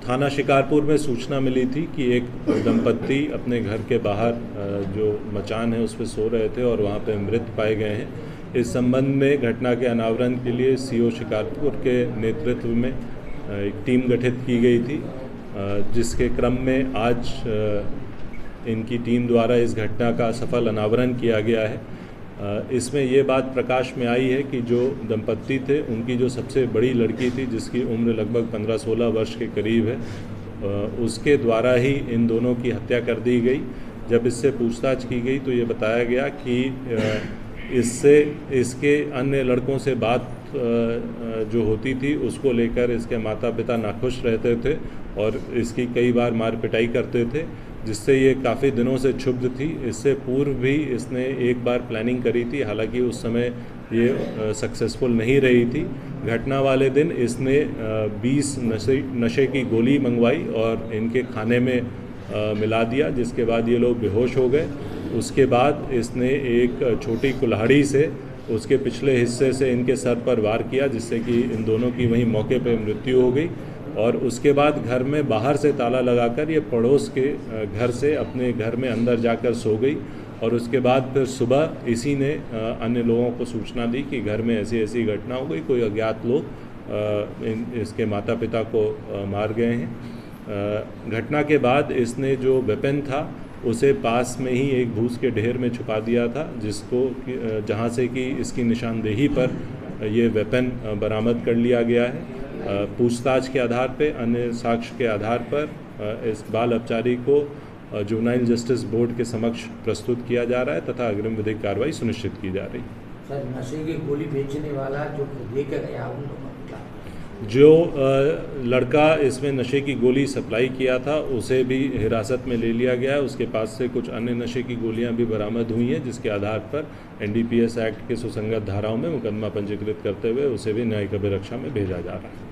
थाना शिकारपुर में सूचना मिली थी कि एक दंपत्ति अपने घर के बाहर जो मचान है उस पर सो रहे थे और वहां पे मृत पाए गए हैं। इस संबंध में घटना के अनावरण के लिए सीओ शिकारपुर के नेतृत्व में एक टीम गठित की गई थी, जिसके क्रम में आज इनकी टीम द्वारा इस घटना का सफल अनावरण किया गया है। इसमें ये बात प्रकाश में आई है कि जो दंपत्ति थे उनकी जो सबसे बड़ी लड़की थी, जिसकी उम्र लगभग 15-16 वर्ष के करीब है, उसके द्वारा ही इन दोनों की हत्या कर दी गई। जब इससे पूछताछ की गई तो ये बताया गया कि इसके अन्य लड़कों से बात जो होती थी उसको लेकर इसके माता पिता नाखुश रहते थे और इसकी कई बार मार पिटाई करते थे, जिससे ये काफ़ी दिनों से क्षुब्ध थी। इससे पूर्व भी इसने एक बार प्लानिंग करी थी, हालांकि उस समय ये सक्सेसफुल नहीं रही थी। घटना वाले दिन इसने 20 नशे की गोली मंगवाई और इनके खाने में मिला दिया, जिसके बाद ये लोग बेहोश हो गए। उसके बाद इसने एक छोटी कुल्हाड़ी से उसके पिछले हिस्से से इनके सर पर वार किया, जिससे कि इन दोनों की वहीं मौके पर मृत्यु हो गई। और उसके बाद घर में बाहर से ताला लगाकर ये पड़ोस के घर से अपने घर में अंदर जाकर सो गई। और उसके बाद फिर सुबह इसी ने अन्य लोगों को सूचना दी कि घर में ऐसी ऐसी घटना हो गई, कोई अज्ञात लोग इसके माता पिता को मार गए हैं। घटना के बाद इसने जो वेपन था उसे पास में ही एक भूस के ढेर में छुपा दिया था, जहाँ से कि इसकी निशानदेही पर ये वेपन बरामद कर लिया गया है। पूछताछ के आधार पर, अन्य साक्ष्य के आधार पर इस बाल अपचारी को जुवेनाइल जस्टिस बोर्ड के समक्ष प्रस्तुत किया जा रहा है तथा अग्रिम विधिक कार्रवाई सुनिश्चित की जा रही है। सर, नशे की गोली बेचने वाला जो लेकर गया उन लोगों का, जो लड़का इसमें नशे की गोली सप्लाई किया था उसे भी हिरासत में ले लिया गया है। उसके पास से कुछ अन्य नशे की गोलियां भी बरामद हुई हैं, जिसके आधार पर NDPS एक्ट के सुसंगत धाराओं में मुकदमा पंजीकृत करते हुए उसे भी न्यायिक अभिरक्षा में भेजा जा रहा है।